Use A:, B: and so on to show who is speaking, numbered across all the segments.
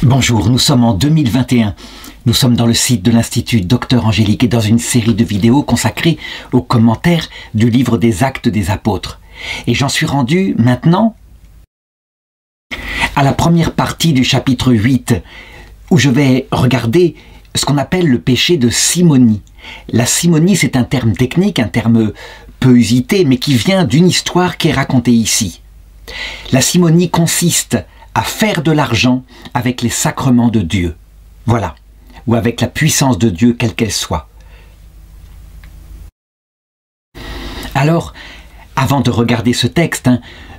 A: Bonjour, nous sommes en 2021. Nous sommes dans le site de l'Institut Docteur Angélique et dans une série de vidéos consacrées aux commentaires du livre des Actes des Apôtres. Et j'en suis rendu maintenant à la première partie du chapitre 8, où je vais regarder ce qu'on appelle le péché de simonie. La simonie, c'est un terme technique, un terme peu usité, mais qui vient d'une histoire qui est racontée ici. La simonie consiste à faire de l'argent avec les sacrements de Dieu. Voilà. Ou avec la puissance de Dieu, quelle qu'elle soit. Alors, avant de regarder ce texte,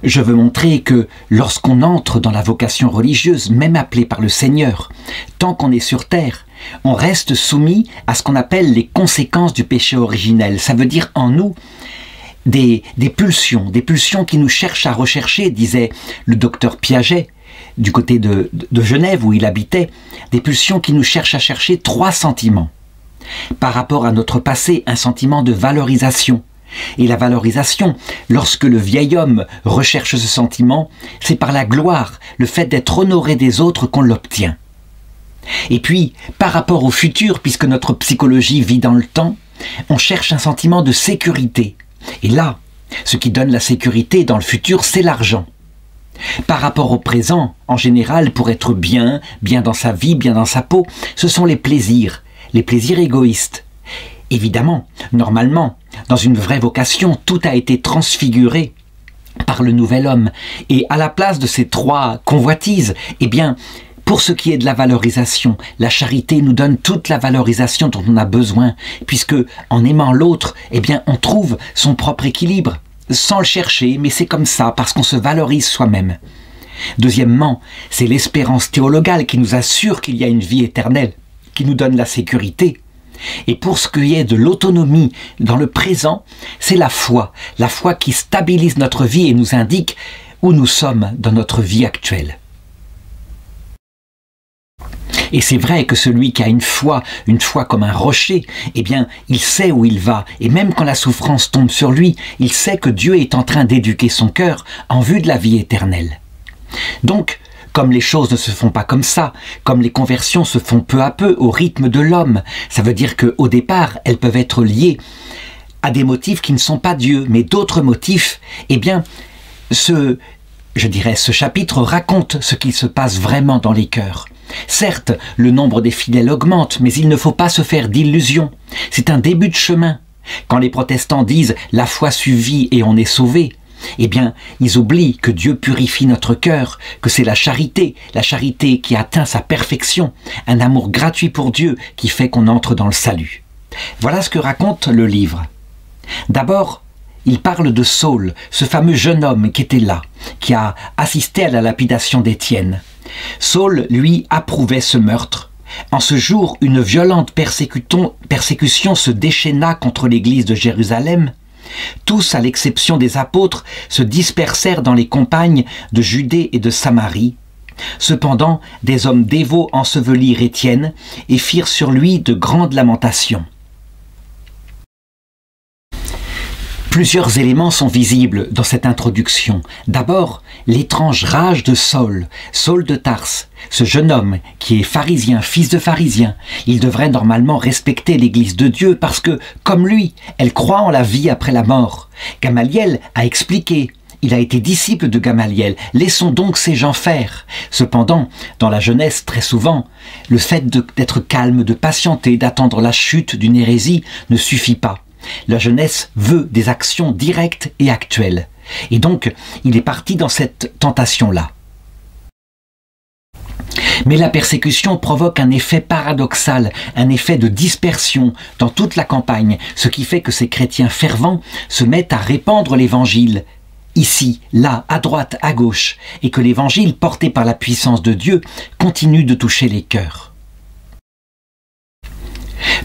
A: je veux montrer que lorsqu'on entre dans la vocation religieuse, même appelée par le Seigneur, tant qu'on est sur terre, on reste soumis à ce qu'on appelle les conséquences du péché originel. Ça veut dire en nous des pulsions qui nous cherchent à rechercher, disait le docteur Piaget, du côté de Genève où il habitait, des pulsions qui nous cherchent à chercher trois sentiments. Par rapport à notre passé, un sentiment de valorisation. Et la valorisation, lorsque le vieil homme recherche ce sentiment, c'est par la gloire, le fait d'être honoré des autres qu'on l'obtient. Et puis, par rapport au futur, puisque notre psychologie vit dans le temps, on cherche un sentiment de sécurité. Et là, ce qui donne la sécurité dans le futur, c'est l'argent. Par rapport au présent, en général, pour être bien dans sa vie, bien dans sa peau, ce sont les plaisirs égoïstes. Évidemment, normalement, dans une vraie vocation, tout a été transfiguré par le nouvel homme. Et à la place de ces trois convoitises, eh bien, pour ce qui est de la valorisation, la charité nous donne toute la valorisation dont on a besoin, puisque en aimant l'autre, eh bien, on trouve son propre équilibre. Sans le chercher, mais c'est comme ça, parce qu'on se valorise soi-même. Deuxièmement, c'est l'espérance théologale qui nous assure qu'il y a une vie éternelle, qui nous donne la sécurité. Et pour ce qui est de l'autonomie dans le présent, c'est la foi qui stabilise notre vie et nous indique où nous sommes dans notre vie actuelle. Et c'est vrai que celui qui a une foi comme un rocher, eh bien, il sait où il va. Et même quand la souffrance tombe sur lui, il sait que Dieu est en train d'éduquer son cœur en vue de la vie éternelle. Donc, comme les choses ne se font pas comme ça, comme les conversions se font peu à peu au rythme de l'homme, ça veut dire qu'au départ, elles peuvent être liées à des motifs qui ne sont pas Dieu, mais d'autres motifs, eh bien, ce chapitre raconte ce qui se passe vraiment dans les cœurs. Certes, le nombre des fidèles augmente, mais il ne faut pas se faire d'illusions. C'est un début de chemin. Quand les protestants disent « la foi suffit et on est sauvé », eh bien, ils oublient que Dieu purifie notre cœur, que c'est la charité qui atteint sa perfection, un amour gratuit pour Dieu qui fait qu'on entre dans le salut. Voilà ce que raconte le livre. D'abord, il parle de Saul, ce fameux jeune homme qui était là, qui a assisté à la lapidation d'Étienne. Saul, lui, approuvait ce meurtre. En ce jour, une violente persécution se déchaîna contre l'église de Jérusalem. Tous, à l'exception des apôtres, se dispersèrent dans les campagnes de Judée et de Samarie. Cependant, des hommes dévots ensevelirent Étienne et firent sur lui de grandes lamentations. Plusieurs éléments sont visibles dans cette introduction. D'abord, l'étrange rage de Saul de Tarse, ce jeune homme qui est pharisien, fils de pharisien. Il devrait normalement respecter l'Église de Dieu parce que, comme lui, elle croit en la vie après la mort. Gamaliel a expliqué. Il a été disciple de Gamaliel. Laissons donc ces gens faire. Cependant, dans la jeunesse, très souvent, le fait d'être calme, de patienter, d'attendre la chute d'une hérésie ne suffit pas. La jeunesse veut des actions directes et actuelles. Et donc, il est parti dans cette tentation-là. Mais la persécution provoque un effet paradoxal, un effet de dispersion dans toute la campagne, ce qui fait que ces chrétiens fervents se mettent à répandre l'évangile, ici, là, à droite, à gauche, et que l'évangile porté par la puissance de Dieu continue de toucher les cœurs.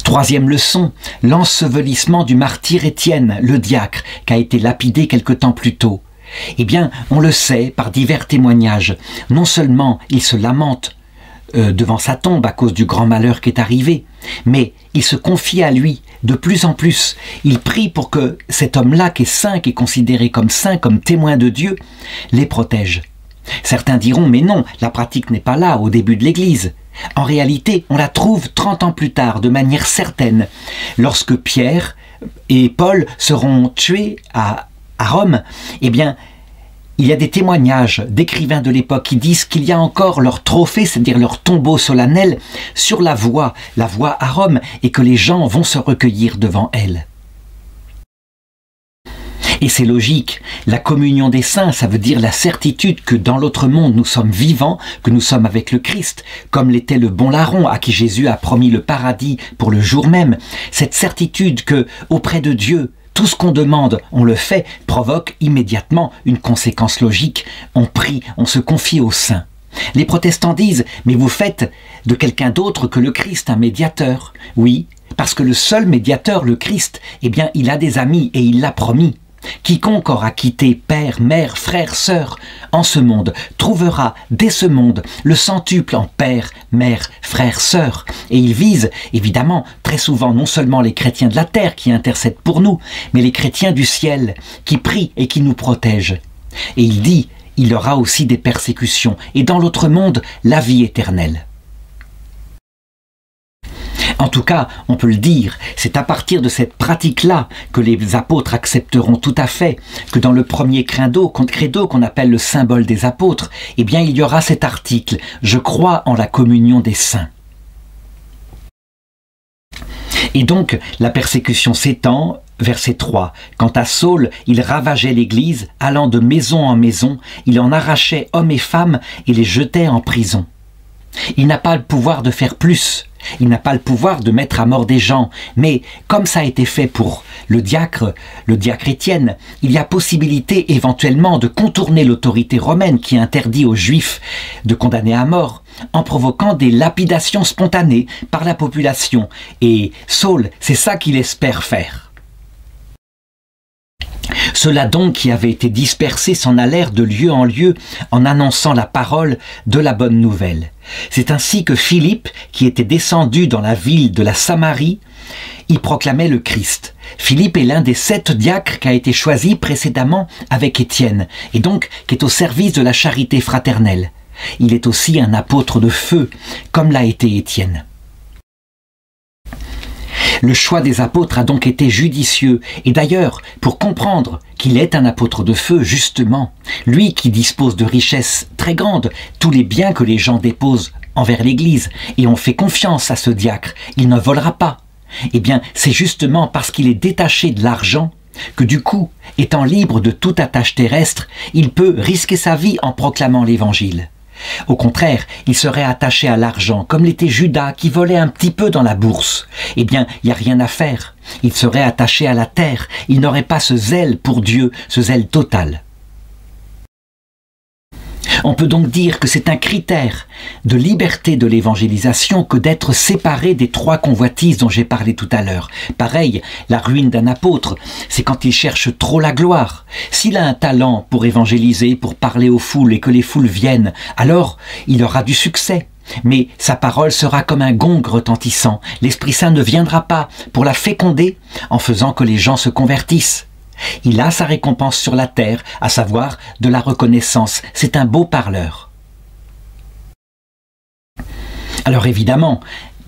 A: Troisième leçon, l'ensevelissement du martyr Étienne, le diacre, qui a été lapidé quelque temps plus tôt. Eh bien, on le sait par divers témoignages. Non seulement il se lamente devant sa tombe à cause du grand malheur qui est arrivé, mais il se confie à lui de plus en plus. Il prie pour que cet homme-là, qui est saint, qui est considéré comme saint, comme témoin de Dieu, les protège. Certains diront, mais non, la pratique n'est pas là, au début de l'Église. En réalité, on la trouve 30 ans plus tard, de manière certaine, lorsque Pierre et Paul seront tués à Rome. Eh bien, il y a des témoignages d'écrivains de l'époque qui disent qu'il y a encore leur trophée, c'est-à-dire leur tombeau solennel, sur la voie à Rome, et que les gens vont se recueillir devant elle. Et c'est logique, la communion des saints, ça veut dire la certitude que dans l'autre monde nous sommes vivants, que nous sommes avec le Christ, comme l'était le bon larron à qui Jésus a promis le paradis pour le jour même. Cette certitude que, auprès de Dieu, tout ce qu'on demande, on le fait, provoque immédiatement une conséquence logique. On prie, on se confie aux saints. Les protestants disent, mais vous faites de quelqu'un d'autre que le Christ un médiateur. Oui, parce que le seul médiateur, le Christ, eh bien, il a des amis et il l'a promis. Quiconque aura quitté père, mère, frère, sœur en ce monde trouvera dès ce monde le centuple en père, mère, frère, sœur. Et il vise évidemment très souvent non seulement les chrétiens de la terre qui intercèdent pour nous, mais les chrétiens du ciel qui prient et qui nous protègent. Et il dit, il y aura aussi des persécutions et dans l'autre monde la vie éternelle. En tout cas, on peut le dire, c'est à partir de cette pratique-là que les apôtres accepteront tout à fait que dans le premier credo qu'on appelle le symbole des apôtres, eh bien il y aura cet article « Je crois en la communion des saints ». Et donc, la persécution s'étend, verset 3. Quant à Saul, il ravageait l'Église, allant de maison en maison, il en arrachait hommes et femmes et les jetait en prison. Il n'a pas le pouvoir de faire plus, il n'a pas le pouvoir de mettre à mort des gens, mais comme ça a été fait pour le diacre Étienne, il y a possibilité éventuellement de contourner l'autorité romaine qui interdit aux Juifs de condamner à mort, en provoquant des lapidations spontanées par la population. Et Saul, c'est ça qu'il espère faire. Ceux-là donc qui avaient été dispersés s'en allèrent de lieu en lieu en annonçant la parole de la bonne nouvelle. C'est ainsi que Philippe, qui était descendu dans la ville de la Samarie, y proclamait le Christ. Philippe est l'un des 7 diacres qui a été choisi précédemment avec Étienne, et donc qui est au service de la charité fraternelle. Il est aussi un apôtre de feu, comme l'a été Étienne. Le choix des apôtres a donc été judicieux, et d'ailleurs, pour comprendre qu'il est un apôtre de feu, justement, lui qui dispose de richesses très grandes, tous les biens que les gens déposent envers l'Église, et on fait confiance à ce diacre, il ne volera pas. Eh bien, c'est justement parce qu'il est détaché de l'argent que du coup, étant libre de toute attache terrestre, il peut risquer sa vie en proclamant l'Évangile. Au contraire, il serait attaché à l'argent, comme l'était Judas qui volait un petit peu dans la bourse. Eh bien, il n'y a rien à faire. Il serait attaché à la terre, il n'aurait pas ce zèle pour Dieu, ce zèle total. On peut donc dire que c'est un critère de liberté de l'évangélisation que d'être séparé des 3 convoitises dont j'ai parlé tout à l'heure. Pareil, la ruine d'un apôtre, c'est quand il cherche trop la gloire. S'il a un talent pour évangéliser, pour parler aux foules et que les foules viennent, alors il aura du succès. Mais sa parole sera comme un gong retentissant. L'Esprit Saint ne viendra pas pour la féconder en faisant que les gens se convertissent. Il a sa récompense sur la terre, à savoir de la reconnaissance. C'est un beau parleur. Alors évidemment,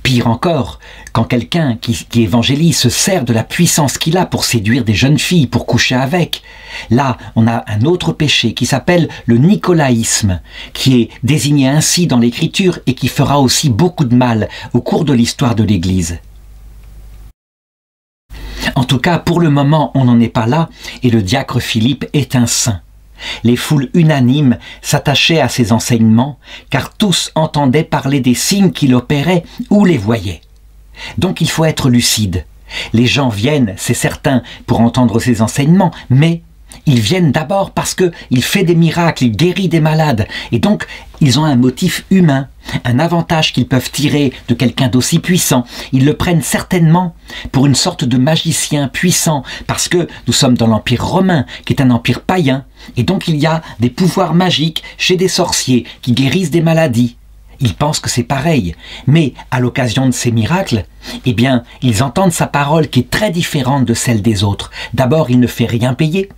A: pire encore, quand quelqu'un qui évangélise se sert de la puissance qu'il a pour séduire des jeunes filles, pour coucher avec, là on a un autre péché qui s'appelle le nicolaïsme, qui est désigné ainsi dans l'Écriture et qui fera aussi beaucoup de mal au cours de l'histoire de l'Église. En tout cas, pour le moment, on n'en est pas là, et le diacre Philippe est un saint. Les foules unanimes s'attachaient à ses enseignements, car tous entendaient parler des signes qu'il opérait ou les voyaient. Donc il faut être lucide. Les gens viennent, c'est certain, pour entendre ses enseignements, mais ils viennent d'abord parce qu'il fait des miracles, il guérit des malades, et donc ils ont un motif humain, un avantage qu'ils peuvent tirer de quelqu'un d'aussi puissant. Ils le prennent certainement pour une sorte de magicien puissant, parce que nous sommes dans l'Empire romain, qui est un empire païen, et donc il y a des pouvoirs magiques chez des sorciers qui guérissent des maladies. Ils pensent que c'est pareil, mais à l'occasion de ces miracles, eh bien, ils entendent sa parole qui est très différente de celle des autres. D'abord, il ne fait rien payer.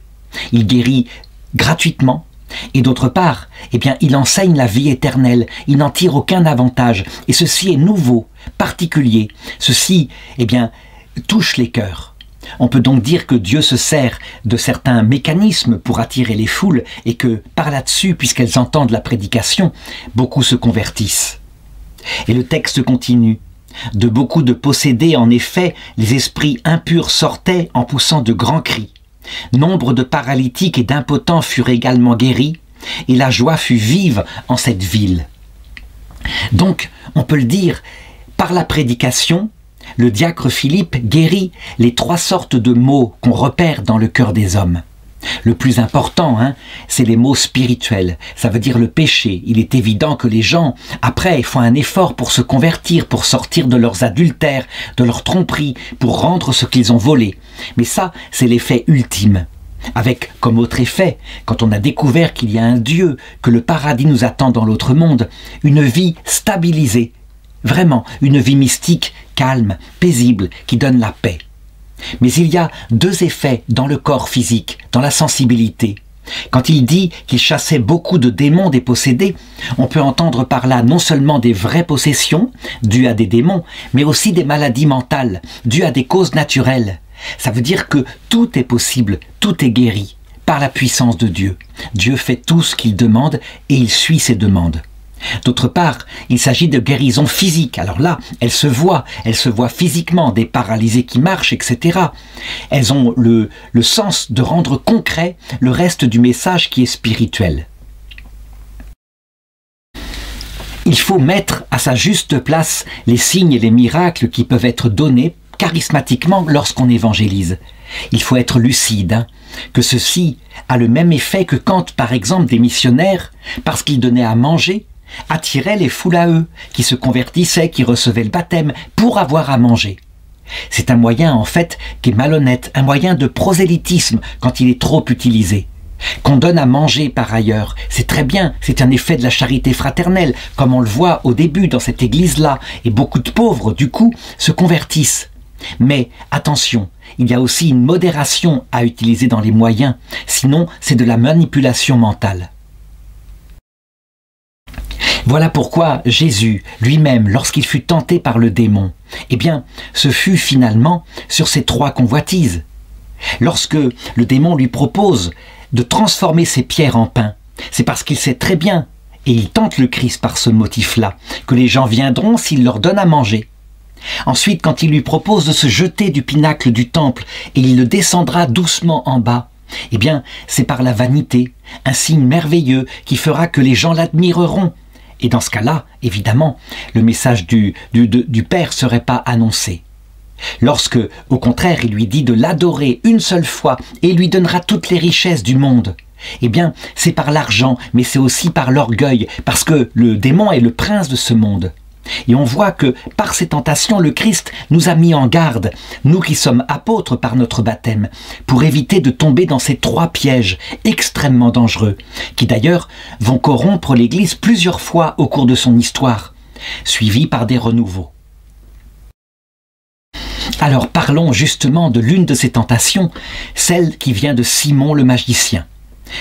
A: Il guérit gratuitement, Et d'autre part, eh bien, il enseigne la vie éternelle, il n'en tire aucun avantage. Et ceci est nouveau, particulier. Ceci, eh bien, touche les cœurs. On peut donc dire que Dieu se sert de certains mécanismes pour attirer les foules et que, par là-dessus, puisqu'elles entendent la prédication, beaucoup se convertissent. Et le texte continue. De beaucoup de possédés, en effet, les esprits impurs sortaient en poussant de grands cris. Nombre de paralytiques et d'impotents furent également guéris, et la joie fut vive en cette ville. Donc, on peut le dire, par la prédication, le diacre Philippe guérit les 3 sortes de maux qu'on repère dans le cœur des hommes. Le plus important, c'est les maux spirituels, ça veut dire le péché. Il est évident que les gens, après, font un effort pour se convertir, pour sortir de leurs adultères, de leurs tromperies, pour rendre ce qu'ils ont volé. Mais ça, c'est l'effet ultime. Avec comme autre effet, quand on a découvert qu'il y a un Dieu, que le paradis nous attend dans l'autre monde, une vie stabilisée. Vraiment, une vie mystique, calme, paisible, qui donne la paix. Mais il y a 2 effets dans le corps physique, dans la sensibilité. Quand il dit qu'il chassait beaucoup de démons des possédés, on peut entendre par là non seulement des vraies possessions, dues à des démons, mais aussi des maladies mentales, dues à des causes naturelles. Ça veut dire que tout est possible, tout est guéri, par la puissance de Dieu. Dieu fait tout ce qu'il demande et il suit ses demandes. D'autre part, il s'agit de guérison physique. Alors là, elles se voient physiquement, des paralysés qui marchent, etc. Elles ont le sens de rendre concret le reste du message qui est spirituel. Il faut mettre à sa juste place les signes et les miracles qui peuvent être donnés charismatiquement lorsqu'on évangélise. Il faut être lucide, que ceci a le même effet que quand, par exemple, des missionnaires, parce qu'ils donnaient à manger, attiraient les foules à eux, qui se convertissaient, qui recevaient le baptême pour avoir à manger. C'est un moyen, en fait, qui est malhonnête, un moyen de prosélytisme quand il est trop utilisé. Qu'on donne à manger par ailleurs, c'est très bien, c'est un effet de la charité fraternelle, comme on le voit au début dans cette église-là, et beaucoup de pauvres, du coup, se convertissent. Mais attention, il y a aussi une modération à utiliser dans les moyens, sinon c'est de la manipulation mentale. Voilà pourquoi Jésus lui-même, lorsqu'il fut tenté par le démon, eh bien, ce fut finalement sur ces 3 convoitises. Lorsque le démon lui propose de transformer ces pierres en pain, c'est parce qu'il sait très bien, et il tente le Christ par ce motif-là, que les gens viendront s'il leur donne à manger. Ensuite, quand il lui propose de se jeter du pinacle du temple et il le descendra doucement en bas, eh bien, c'est par la vanité, un signe merveilleux qui fera que les gens l'admireront. Et dans ce cas-là, évidemment, le message du Père ne serait pas annoncé. Lorsque, au contraire, il lui dit de l'adorer une seule fois et il lui donnera toutes les richesses du monde, eh bien, c'est par l'argent, mais c'est aussi par l'orgueil, parce que le démon est le prince de ce monde. Et on voit que par ces tentations, le Christ nous a mis en garde, nous qui sommes apôtres par notre baptême, pour éviter de tomber dans ces 3 pièges extrêmement dangereux, qui d'ailleurs vont corrompre l'Église plusieurs fois au cours de son histoire, suivis par des renouveaux. Alors parlons justement de l'une de ces tentations, celle qui vient de Simon le magicien.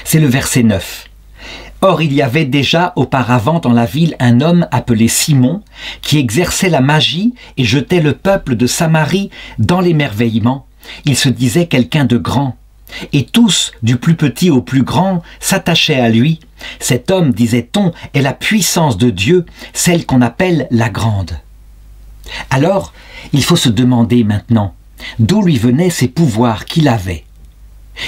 A: C'est le verset 9. Or, il y avait déjà auparavant dans la ville un homme appelé Simon, qui exerçait la magie et jetait le peuple de Samarie dans l'émerveillement. Il se disait quelqu'un de grand. Et tous, du plus petit au plus grand, s'attachaient à lui. Cet homme, disait-on, est la puissance de Dieu, celle qu'on appelle la grande. Alors, il faut se demander maintenant, d'où lui venaient ces pouvoirs qu'il avait ?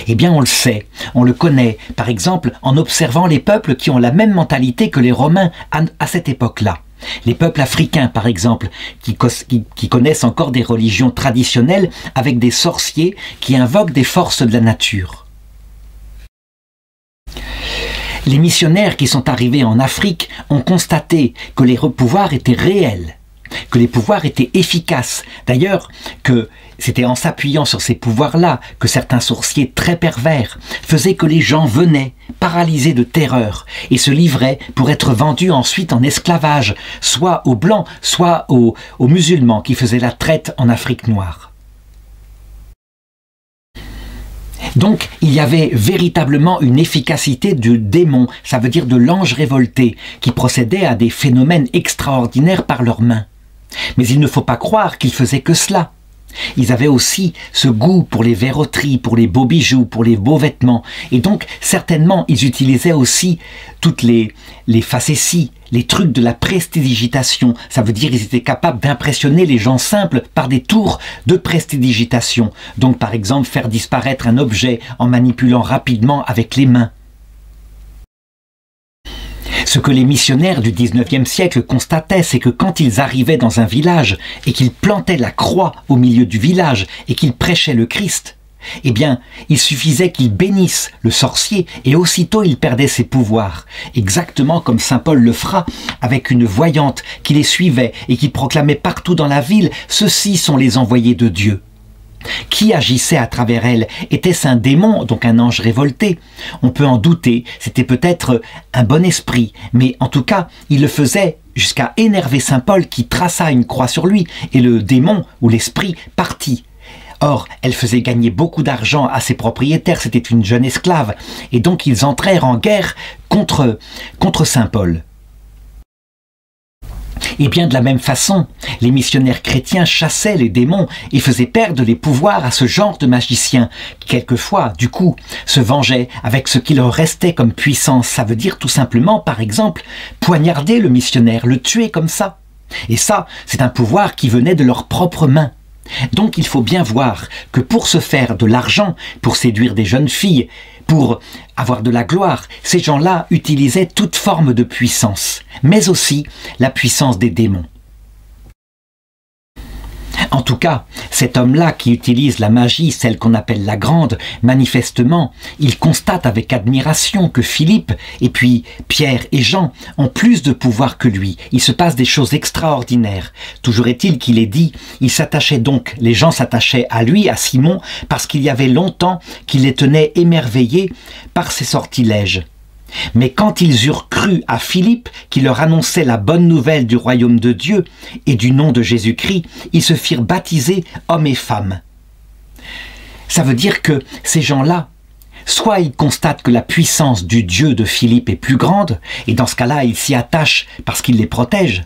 A: Eh bien, on le sait, on le connaît, par exemple, en observant les peuples qui ont la même mentalité que les Romains à cette époque-là. Les peuples africains, par exemple, qui connaissent encore des religions traditionnelles avec des sorciers qui invoquent des forces de la nature. Les missionnaires qui sont arrivés en Afrique ont constaté que les pouvoirs étaient réels, que les pouvoirs étaient efficaces. D'ailleurs, que c'était en s'appuyant sur ces pouvoirs-là que certains sorciers très pervers faisaient que les gens venaient, paralysés de terreur, et se livraient pour être vendus ensuite en esclavage, soit aux Blancs, soit aux musulmans qui faisaient la traite en Afrique noire. Donc, il y avait véritablement une efficacité du démon, ça veut dire de l'ange révolté, qui procédait à des phénomènes extraordinaires par leurs mains. Mais il ne faut pas croire qu'ils faisaient que cela. Ils avaient aussi ce goût pour les verroteries, pour les beaux bijoux, pour les beaux vêtements. Et donc, certainement, ils utilisaient aussi toutes les facéties, les trucs de la prestidigitation. Ça veut dire qu'ils étaient capables d'impressionner les gens simples par des tours de prestidigitation. Donc, par exemple, faire disparaître un objet en manipulant rapidement avec les mains. Ce que les missionnaires du 19e siècle constataient, c'est que quand ils arrivaient dans un village et qu'ils plantaient la croix au milieu du village et qu'ils prêchaient le Christ, eh bien, il suffisait qu'ils bénissent le sorcier et aussitôt il perdait ses pouvoirs. Exactement comme saint Paul le fera avec une voyante qui les suivait et qui proclamait partout dans la ville « Ceux-ci sont les envoyés de Dieu ». Qui agissait à travers elle? Était-ce un démon, donc un ange révolté? On peut en douter, c'était peut-être un bon esprit, mais en tout cas, il le faisait jusqu'à énerver saint Paul qui traça une croix sur lui, et le démon ou l'esprit partit. Or, elle faisait gagner beaucoup d'argent à ses propriétaires, c'était une jeune esclave, et donc ils entrèrent en guerre contre saint Paul. Et bien de la même façon, les missionnaires chrétiens chassaient les démons et faisaient perdre les pouvoirs à ce genre de magiciens, qui quelquefois, du coup, se vengeaient avec ce qui leur restait comme puissance. Ça veut dire tout simplement, par exemple, poignarder le missionnaire, le tuer comme ça. Et ça, c'est un pouvoir qui venait de leurs propres mains. Donc il faut bien voir que pour se faire de l'argent, pour séduire des jeunes filles, pour avoir de la gloire, ces gens-là utilisaient toute forme de puissance, mais aussi la puissance des démons. En tout cas, cet homme-là qui utilise la magie, celle qu'on appelle la grande, manifestement, il constate avec admiration que Philippe et puis Pierre et Jean ont plus de pouvoir que lui. Il se passe des choses extraordinaires. Toujours est-il qu'il est dit, les gens s'attachaient à lui, à Simon, parce qu'il y avait longtemps qu'il les tenait émerveillés par ses sortilèges. Mais quand ils eurent cru à Philippe, qui leur annonçait la bonne nouvelle du royaume de Dieu et du nom de Jésus-Christ, ils se firent baptiser hommes et femmes. Ça veut dire que ces gens-là, soit ils constatent que la puissance du Dieu de Philippe est plus grande, et dans ce cas-là, ils s'y attachent parce qu'il les protège,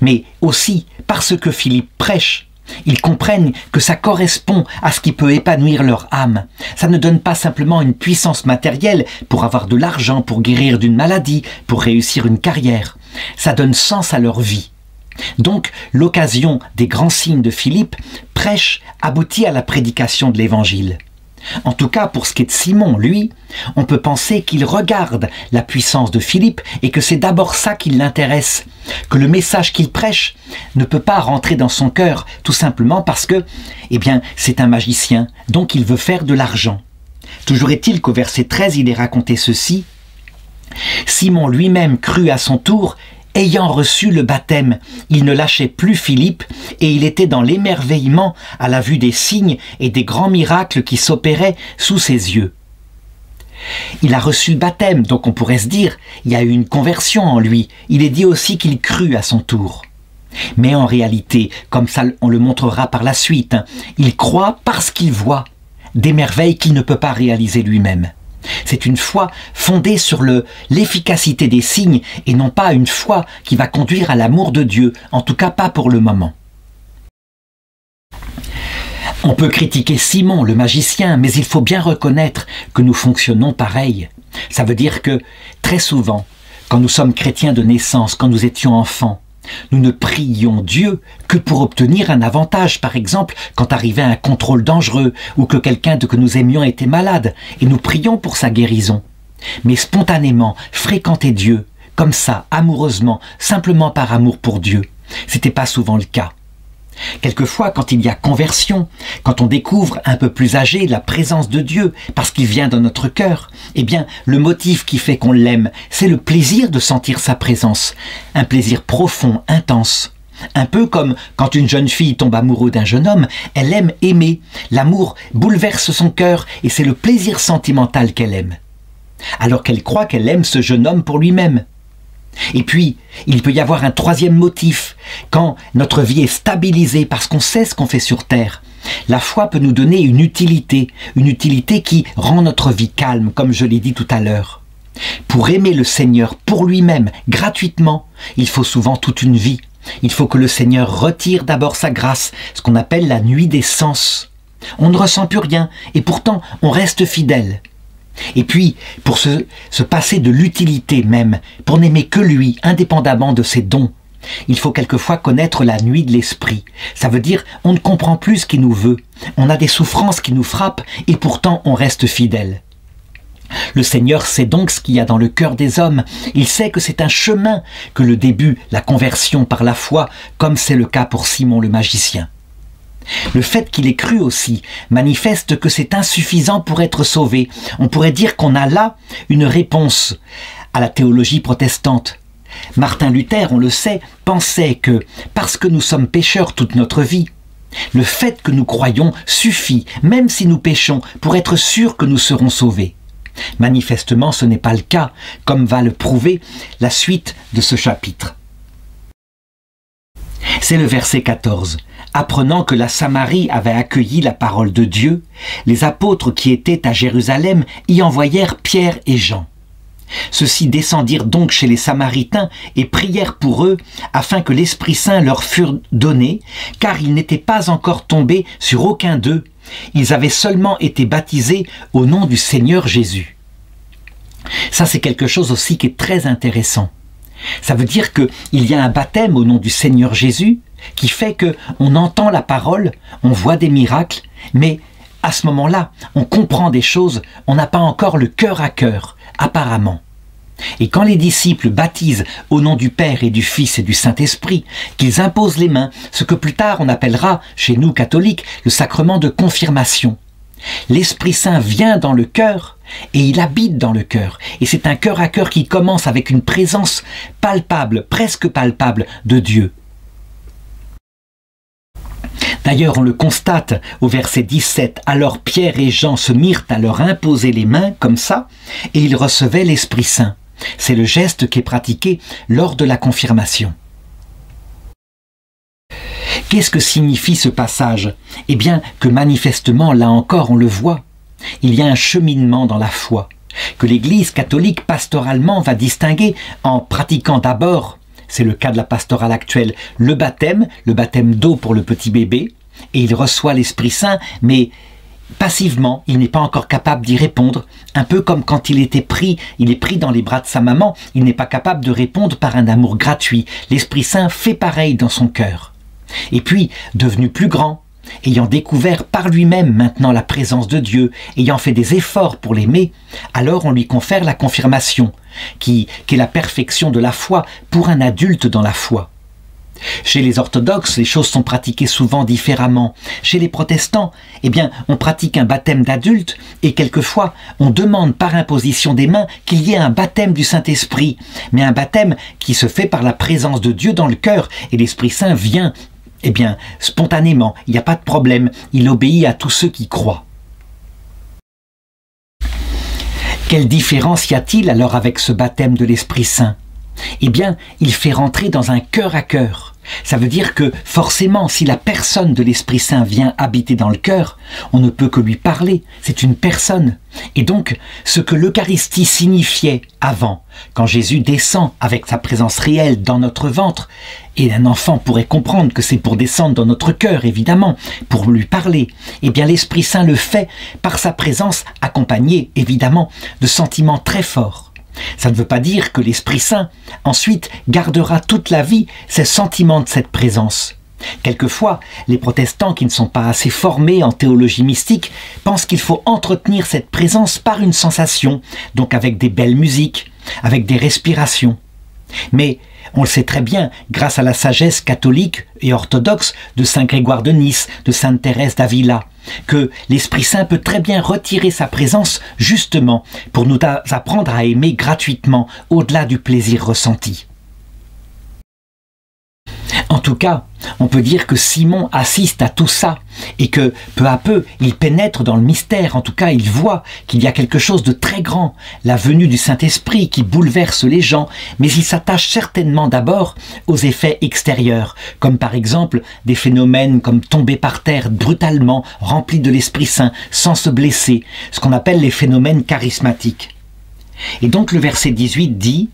A: mais aussi parce que Philippe prêche. Ils comprennent que ça correspond à ce qui peut épanouir leur âme. Ça ne donne pas simplement une puissance matérielle pour avoir de l'argent, pour guérir d'une maladie, pour réussir une carrière. Ça donne sens à leur vie. Donc, l'occasion des grands signes de Philippe prêche aboutit à la prédication de l'Évangile. En tout cas, pour ce qui est de Simon, lui, on peut penser qu'il regarde la puissance de Philippe et que c'est d'abord ça qui l'intéresse, que le message qu'il prêche ne peut pas rentrer dans son cœur, tout simplement parce que, eh bien, c'est un magicien, donc il veut faire de l'argent. Toujours est-il qu'au verset 13, il est raconté ceci. Simon lui-même crut à son tour. Ayant reçu le baptême, il ne lâchait plus Philippe et il était dans l'émerveillement à la vue des signes et des grands miracles qui s'opéraient sous ses yeux. Il a reçu le baptême, donc on pourrait se dire, il y a eu une conversion en lui. Il est dit aussi qu'il crut à son tour. Mais en réalité, comme ça on le montrera par la suite, il croit parce qu'il voit des merveilles qu'il ne peut pas réaliser lui-même. C'est une foi fondée sur l'efficacité des signes et non pas une foi qui va conduire à l'amour de Dieu, en tout cas pas pour le moment. On peut critiquer Simon, le magicien, mais il faut bien reconnaître que nous fonctionnons pareil. Ça veut dire que, très souvent, quand nous sommes chrétiens de naissance, quand nous étions enfants, nous ne prions Dieu que pour obtenir un avantage, par exemple quand arrivait un contrôle dangereux ou que quelqu'un que nous aimions était malade, et nous prions pour sa guérison. Mais spontanément, fréquenter Dieu, comme ça, amoureusement, simplement par amour pour Dieu, c'était pas souvent le cas. Quelquefois, quand il y a conversion, quand on découvre un peu plus âgé la présence de Dieu, parce qu'il vient dans notre cœur, eh bien, le motif qui fait qu'on l'aime, c'est le plaisir de sentir sa présence, un plaisir profond, intense. Un peu comme quand une jeune fille tombe amoureuse d'un jeune homme, elle aime aimer. L'amour bouleverse son cœur et c'est le plaisir sentimental qu'elle aime. Alors qu'elle croit qu'elle aime ce jeune homme pour lui-même. Et puis, il peut y avoir un troisième motif, quand notre vie est stabilisée parce qu'on sait ce qu'on fait sur terre, La foi peut nous donner une utilité qui rend notre vie calme, comme je l'ai dit tout à l'heure. Pour aimer le Seigneur pour lui-même, gratuitement, il faut souvent toute une vie. Il faut que le Seigneur retire d'abord sa grâce, ce qu'on appelle la nuit des sens. On ne ressent plus rien, et pourtant on reste fidèle. Et puis, pour se passer de l'utilité même, pour n'aimer que lui, indépendamment de ses dons, il faut quelquefois connaître la nuit de l'esprit. Ça veut dire, on ne comprend plus ce qu'il nous veut. On a des souffrances qui nous frappent, et pourtant on reste fidèle. Le Seigneur sait donc ce qu'il y a dans le cœur des hommes. Il sait que c'est un chemin que le début, la conversion par la foi, comme c'est le cas pour Simon le magicien. Le fait qu'il ait cru aussi manifeste que c'est insuffisant pour être sauvé. On pourrait dire qu'on a là une réponse à la théologie protestante. Martin Luther, on le sait, pensait que parce que nous sommes pécheurs toute notre vie, le fait que nous croyons suffit, même si nous péchons, pour être sûr que nous serons sauvés. Manifestement, ce n'est pas le cas, comme va le prouver la suite de ce chapitre. C'est le verset 14. Apprenant que la Samarie avait accueilli la parole de Dieu, les apôtres qui étaient à Jérusalem y envoyèrent Pierre et Jean. Ceux-ci descendirent donc chez les Samaritains et prièrent pour eux, afin que l'Esprit Saint leur fût donné, car ils n'étaient pas encore tombés sur aucun d'eux. Ils avaient seulement été baptisés au nom du Seigneur Jésus. Ça, c'est quelque chose aussi qui est très intéressant. Ça veut dire qu'il y a un baptême au nom du Seigneur Jésus qui fait qu'on entend la parole, on voit des miracles, mais à ce moment-là, on comprend des choses, on n'a pas encore le cœur à cœur, apparemment. Et quand les disciples baptisent au nom du Père et du Fils et du Saint-Esprit, qu'ils imposent les mains, ce que plus tard on appellera, chez nous catholiques, le sacrement de confirmation. L'Esprit Saint vient dans le cœur et il habite dans le cœur. Et c'est un cœur à cœur qui commence avec une présence palpable, presque palpable, de Dieu. D'ailleurs, on le constate au verset 17. Alors Pierre et Jean se mirent à leur imposer les mains, comme ça, et ils recevaient l'Esprit Saint. C'est le geste qui est pratiqué lors de la confirmation. Qu'est-ce que signifie ce passage? Eh bien, que manifestement, là encore, on le voit. Il y a un cheminement dans la foi, que l'Église catholique pastoralement va distinguer en pratiquant d'abord, c'est le cas de la pastorale actuelle, le baptême d'eau pour le petit bébé, et il reçoit l'Esprit Saint, mais passivement, il n'est pas encore capable d'y répondre, un peu comme quand il est pris dans les bras de sa maman, il n'est pas capable de répondre par un amour gratuit. L'Esprit Saint fait pareil dans son cœur. Et puis, devenu plus grand, ayant découvert par lui-même maintenant la présence de Dieu, ayant fait des efforts pour l'aimer, alors on lui confère la confirmation, qui est la perfection de la foi pour un adulte dans la foi. Chez les orthodoxes, les choses sont pratiquées souvent différemment. Chez les protestants, eh bien, on pratique un baptême d'adulte et quelquefois, on demande par imposition des mains qu'il y ait un baptême du Saint-Esprit, mais un baptême qui se fait par la présence de Dieu dans le cœur et l'Esprit Saint vient, eh bien, spontanément, il n'y a pas de problème, il obéit à tous ceux qui croient. Quelle différence y a-t-il alors avec ce baptême de l'Esprit Saint? Eh bien, il fait rentrer dans un cœur à cœur. Ça veut dire que, forcément, si la personne de l'Esprit Saint vient habiter dans le cœur, on ne peut que lui parler, c'est une personne. Et donc, ce que l'Eucharistie signifiait avant, quand Jésus descend avec sa présence réelle dans notre ventre, et un enfant pourrait comprendre que c'est pour descendre dans notre cœur, évidemment, pour lui parler, eh bien l'Esprit Saint le fait par sa présence accompagnée, évidemment, de sentiments très forts. Ça ne veut pas dire que l'Esprit Saint, ensuite, gardera toute la vie ces sentiments de cette présence. Quelquefois, les protestants qui ne sont pas assez formés en théologie mystique pensent qu'il faut entretenir cette présence par une sensation, donc avec des belles musiques, avec des respirations. Mais on le sait très bien, grâce à la sagesse catholique et orthodoxe de Saint Grégoire de Nice, de Sainte Thérèse d'Avila, que l'Esprit Saint peut très bien retirer sa présence justement pour nous apprendre à aimer gratuitement au-delà du plaisir ressenti. En tout cas, on peut dire que Simon assiste à tout ça et que peu à peu, il pénètre dans le mystère. En tout cas, il voit qu'il y a quelque chose de très grand, la venue du Saint-Esprit qui bouleverse les gens, mais il s'attache certainement d'abord aux effets extérieurs, comme par exemple des phénomènes comme tomber par terre brutalement, rempli de l'Esprit Saint, sans se blesser, ce qu'on appelle les phénomènes charismatiques. Et donc le verset 18 dit: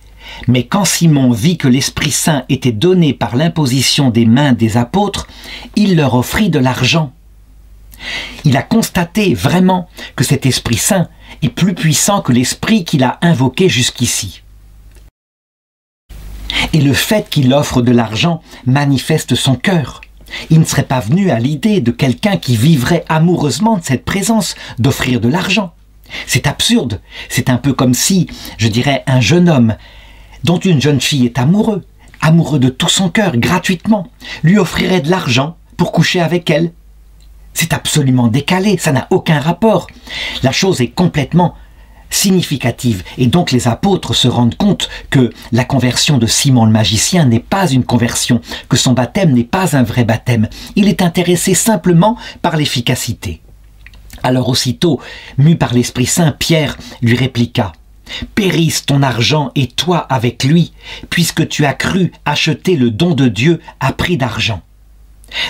A: mais quand Simon vit que l'Esprit Saint était donné par l'imposition des mains des apôtres, il leur offrit de l'argent. Il a constaté vraiment que cet Esprit Saint est plus puissant que l'Esprit qu'il a invoqué jusqu'ici. Et le fait qu'il offre de l'argent manifeste son cœur. Il ne serait pas venu à l'idée de quelqu'un qui vivrait amoureusement de cette présence d'offrir de l'argent. C'est absurde. C'est un peu comme si, je dirais, un jeune homme dont une jeune fille est amoureux de tout son cœur, gratuitement, lui offrirait de l'argent pour coucher avec elle. C'est absolument décalé, ça n'a aucun rapport. La chose est complètement significative. Et donc les apôtres se rendent compte que la conversion de Simon le magicien n'est pas une conversion, que son baptême n'est pas un vrai baptême. Il est intéressé simplement par l'efficacité. Alors aussitôt, mu par l'Esprit Saint, Pierre lui répliqua: périsse ton argent et toi avec lui, puisque tu as cru acheter le don de Dieu à prix d'argent.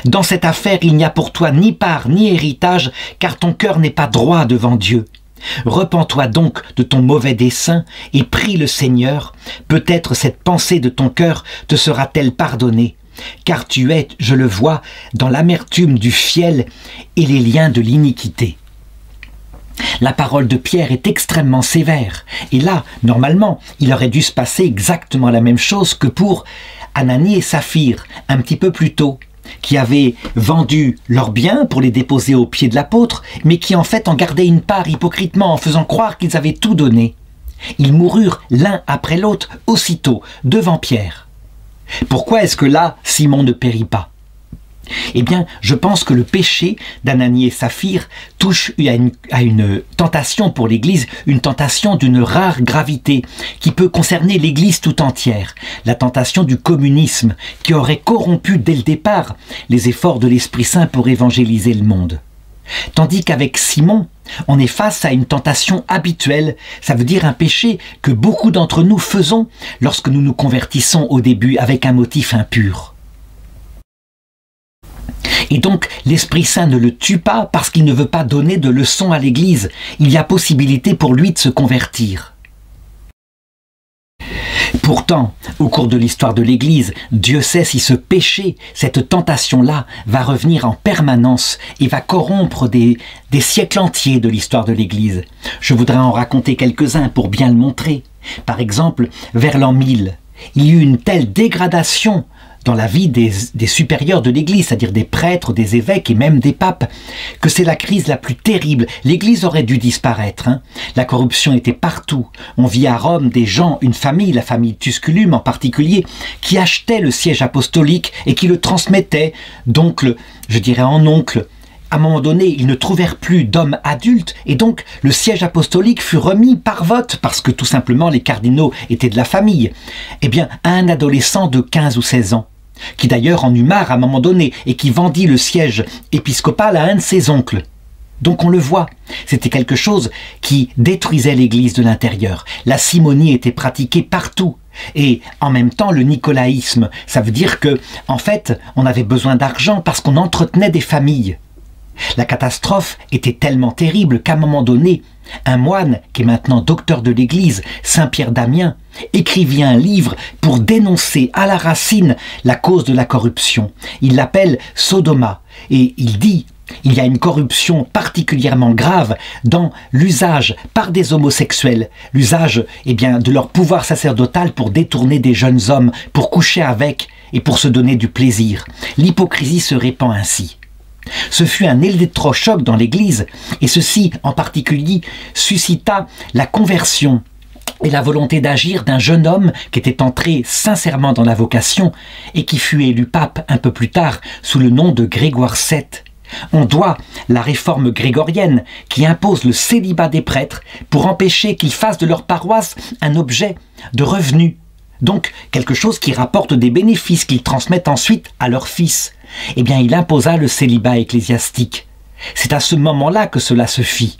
A: Dans cette affaire, il n'y a pour toi ni part ni héritage, car ton cœur n'est pas droit devant Dieu. Repens-toi donc de ton mauvais dessein et prie le Seigneur. Peut-être cette pensée de ton cœur te sera-t-elle pardonnée, car tu es, je le vois, dans l'amertume du fiel et les liens de l'iniquité. La parole de Pierre est extrêmement sévère. Et là, normalement, il aurait dû se passer exactement la même chose que pour Ananie et Saphir, un petit peu plus tôt, qui avaient vendu leurs biens pour les déposer aux pieds de l'apôtre, mais qui en fait en gardaient une part hypocritement en faisant croire qu'ils avaient tout donné. Ils moururent l'un après l'autre aussitôt, devant Pierre. Pourquoi est-ce que là, Simon ne périt pas ? Eh bien, je pense que le péché d'Ananie et Saphir touche à une tentation pour l'Église, une tentation d'une rare gravité qui peut concerner l'Église tout entière, la tentation du communisme qui aurait corrompu dès le départ les efforts de l'Esprit Saint pour évangéliser le monde. Tandis qu'avec Simon, on est face à une tentation habituelle, ça veut dire un péché que beaucoup d'entre nous faisons lorsque nous nous convertissons au début avec un motif impur. Et donc, l'Esprit Saint ne le tue pas parce qu'il ne veut pas donner de leçons à l'Église. Il y a possibilité pour lui de se convertir. Pourtant, au cours de l'histoire de l'Église, Dieu sait si ce péché, cette tentation-là, va revenir en permanence et va corrompre des siècles entiers de l'histoire de l'Église. Je voudrais en raconter quelques-uns pour bien le montrer. Par exemple, vers l'an 1000, il y eut une telle dégradation dans la vie des supérieurs de l'Église, c'est-à-dire des prêtres, des évêques et même des papes, que c'est la crise la plus terrible. L'Église aurait dû disparaître. La corruption était partout. On vit à Rome des gens, une famille, la famille Tusculum en particulier, qui achetait le siège apostolique et qui le transmettait d'oncle, je dirais en oncle. À un moment donné, ils ne trouvèrent plus d'hommes adultes et donc le siège apostolique fut remis par vote parce que tout simplement les cardinaux étaient de la famille. Eh bien, à un adolescent de 15 ou 16 ans, qui d'ailleurs en eut marre à un moment donné et qui vendit le siège épiscopal à un de ses oncles. Donc on le voit, c'était quelque chose qui détruisait l'Église de l'intérieur. La simonie était pratiquée partout. Et en même temps, le nicolaïsme, ça veut dire que, en fait, on avait besoin d'argent parce qu'on entretenait des familles. La catastrophe était tellement terrible qu'à un moment donné, un moine, qui est maintenant docteur de l'Église, Saint Pierre d'Amiens, écrivit un livre pour dénoncer à la racine la cause de la corruption. Il l'appelle Sodoma et il dit: il y a une corruption particulièrement grave dans l'usage par des homosexuels, l'usage de leur pouvoir sacerdotal pour détourner des jeunes hommes, pour coucher avec et pour se donner du plaisir. L'hypocrisie se répand ainsi. Ce fut un électrochoc dans l'Église, et ceci en particulier suscita la conversion et la volonté d'agir d'un jeune homme qui était entré sincèrement dans la vocation et qui fut élu pape un peu plus tard sous le nom de Grégoire VII. On doit la réforme grégorienne qui impose le célibat des prêtres pour empêcher qu'ils fassent de leur paroisse un objet de revenu donc quelque chose qui rapporte des bénéfices qu'ils transmettent ensuite à leurs fils. Eh bien, il imposa le célibat ecclésiastique. C'est à ce moment-là que cela se fit.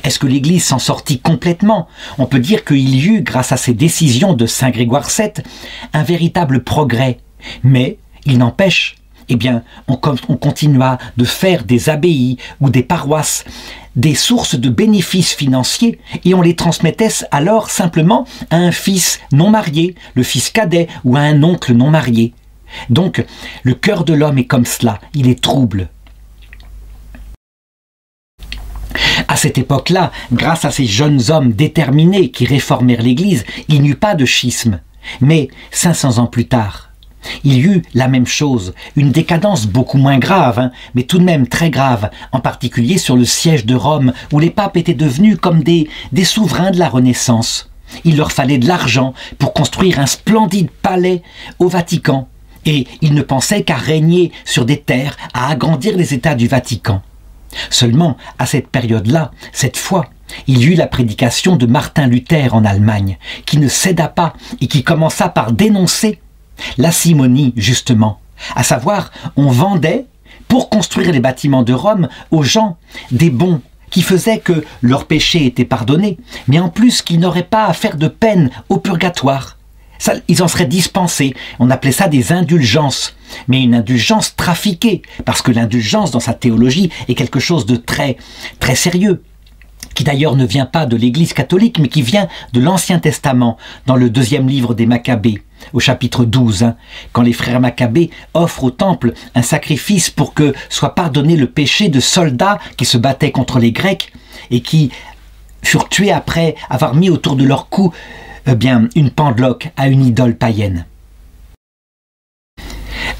A: Est-ce que l'Église s'en sortit complètement? On peut dire qu'il y eut, grâce à ces décisions de Saint Grégoire VII, un véritable progrès. Mais, il n'empêche, eh bien, on continua de faire des abbayes ou des paroisses des sources de bénéfices financiers et on les transmettait alors simplement à un fils non marié, le fils cadet ou à un oncle non marié. Donc, le cœur de l'homme est comme cela, il est trouble. À cette époque-là, grâce à ces jeunes hommes déterminés qui réformèrent l'Église, il n'y eut pas de schisme. Mais 500 ans plus tard, il y eut la même chose, une décadence beaucoup moins grave, mais tout de même très grave, en particulier sur le siège de Rome, où les papes étaient devenus comme des souverains de la Renaissance. Il leur fallait de l'argent pour construire un splendide palais au Vatican, et ils ne pensaient qu'à régner sur des terres, à agrandir les États du Vatican. Seulement, à cette période-là, cette fois, il y eut la prédication de Martin Luther en Allemagne, qui ne céda pas et qui commença par dénoncer la simonie, justement. À savoir, on vendait, pour construire les bâtiments de Rome, aux gens des bons qui faisaient que leurs péchés étaient pardonnés, mais en plus qu'ils n'auraient pas à faire de peine au purgatoire. Ça, ils en seraient dispensés. On appelait ça des indulgences. Mais une indulgence trafiquée, parce que l'indulgence dans sa théologie est quelque chose de très, très sérieux, qui d'ailleurs ne vient pas de l'Église catholique, mais qui vient de l'Ancien Testament, dans le 2e livre des Maccabées, au chapitre 12, quand les frères Maccabées offrent au temple un sacrifice pour que soit pardonné le péché de soldats qui se battaient contre les Grecs et qui furent tués après avoir mis autour de leur cou une pendeloque à une idole païenne.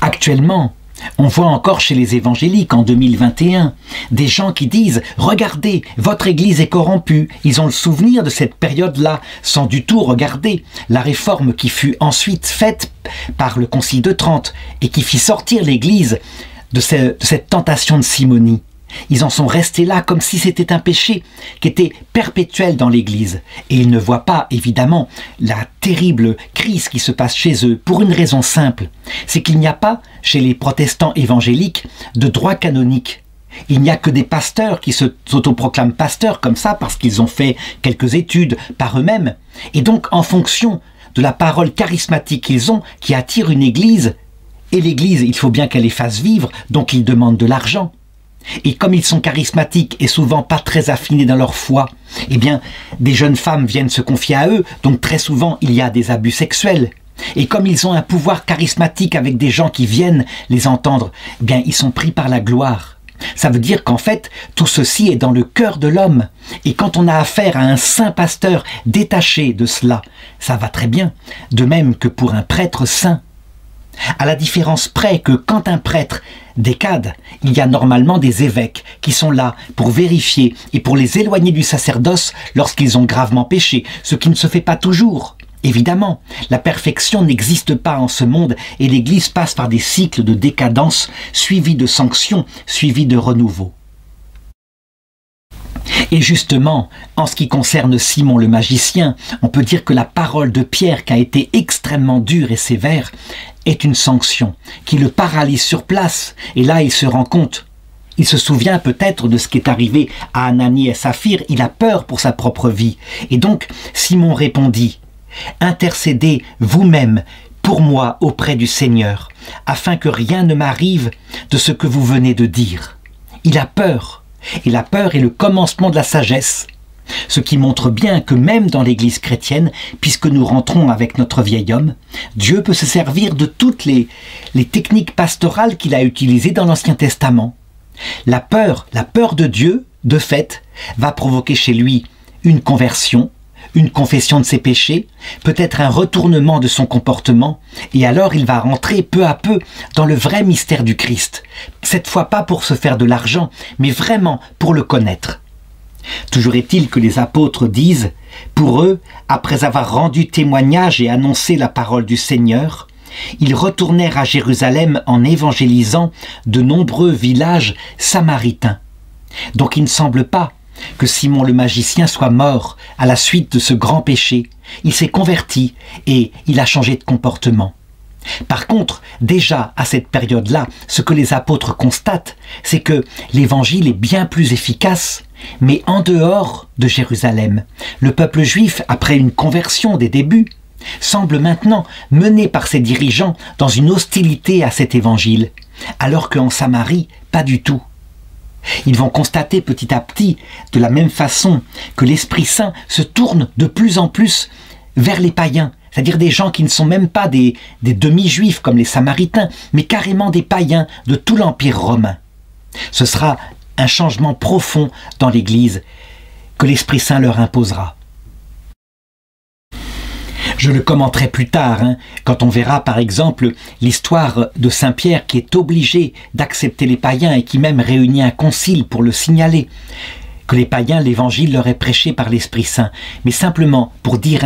A: Actuellement, on voit encore chez les évangéliques en 2021 des gens qui disent « Regardez, votre Église est corrompue ». Ils ont le souvenir de cette période-là sans du tout regarder la réforme qui fut ensuite faite par le Concile de Trente et qui fit sortir l'Église de cette tentation de simonie. Ils en sont restés là comme si c'était un péché qui était perpétuel dans l'Église. Et ils ne voient pas, évidemment, la terrible crise qui se passe chez eux pour une raison simple. C'est qu'il n'y a pas, chez les protestants évangéliques, de droit canonique. Il n'y a que des pasteurs qui s'autoproclament pasteurs comme ça parce qu'ils ont fait quelques études par eux-mêmes. Et donc, en fonction de la parole charismatique qu'ils ont, qui attire une Église, et l'Église, il faut bien qu'elle les fasse vivre, donc ils demandent de l'argent. Et comme ils sont charismatiques et souvent pas très affinés dans leur foi, eh bien, des jeunes femmes viennent se confier à eux, donc très souvent il y a des abus sexuels. Et comme ils ont un pouvoir charismatique avec des gens qui viennent les entendre, eh bien, ils sont pris par la gloire. Ça veut dire qu'en fait, tout ceci est dans le cœur de l'homme. Et quand on a affaire à un saint pasteur détaché de cela, ça va très bien, de même que pour un prêtre saint. À la différence près que quand un prêtre décade, il y a normalement des évêques qui sont là pour vérifier et pour les éloigner du sacerdoce lorsqu'ils ont gravement péché, ce qui ne se fait pas toujours. Évidemment, la perfection n'existe pas en ce monde et l'Église passe par des cycles de décadence suivis de sanctions, suivis de renouveau. Et justement, en ce qui concerne Simon le magicien, on peut dire que la parole de Pierre, qui a été extrêmement dure et sévère, est une sanction qui le paralyse sur place. Et là, il se rend compte. Il se souvient peut-être de ce qui est arrivé à Ananie et Saphir. Il a peur pour sa propre vie. Et donc, Simon répondit « Intercédez vous-même pour moi auprès du Seigneur, afin que rien ne m'arrive de ce que vous venez de dire. » Il a peur. Et la peur est le commencement de la sagesse. Ce qui montre bien que même dans l'Église chrétienne, puisque nous rentrons avec notre vieil homme, Dieu peut se servir de toutes les techniques pastorales qu'il a utilisées dans l'Ancien Testament. La peur de Dieu, de fait, va provoquer chez lui une conversion, une confession de ses péchés, peut-être un retournement de son comportement, et alors il va rentrer peu à peu dans le vrai mystère du Christ. Cette fois pas pour se faire de l'argent, mais vraiment pour le connaître. Toujours est-il que les apôtres disent, pour eux, après avoir rendu témoignage et annoncé la parole du Seigneur, ils retournèrent à Jérusalem en évangélisant de nombreux villages samaritains. Donc il ne semble pas que Simon le magicien soit mort à la suite de ce grand péché, il s'est converti et il a changé de comportement. Par contre, déjà à cette période-là, ce que les apôtres constatent, c'est que l'évangile est bien plus efficace, mais en dehors de Jérusalem. Le peuple juif, après une conversion des débuts, semble maintenant mené par ses dirigeants dans une hostilité à cet évangile, alors qu'en Samarie, pas du tout. Ils vont constater petit à petit, de la même façon, que l'Esprit Saint se tourne de plus en plus vers les païens, c'est-à-dire des gens qui ne sont même pas des demi-juifs comme les Samaritains, mais carrément des païens de tout l'Empire romain. Ce sera un changement profond dans l'Église que l'Esprit Saint leur imposera. Je le commenterai plus tard, quand on verra par exemple l'histoire de Saint Pierre qui est obligé d'accepter les païens et qui même réunit un concile pour le signaler, que les païens, l'évangile leur est prêché par l'Esprit Saint, mais simplement pour dire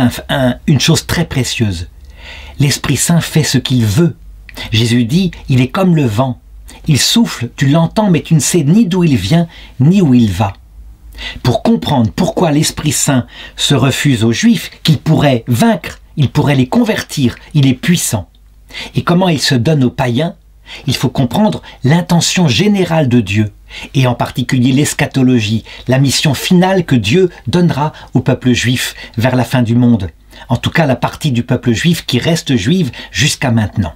A: une chose très précieuse. L'Esprit Saint fait ce qu'il veut. Jésus dit, il est comme le vent. Il souffle, tu l'entends, mais tu ne sais ni d'où il vient, ni où il va. Pour comprendre pourquoi l'Esprit Saint se refuse aux Juifs, qu'il pourrait vaincre, il pourrait les convertir, il est puissant. Et comment il se donne aux païens, il faut comprendre l'intention générale de Dieu, et en particulier l'eschatologie, la mission finale que Dieu donnera au peuple juif vers la fin du monde. En tout cas, la partie du peuple juif qui reste juive jusqu'à maintenant.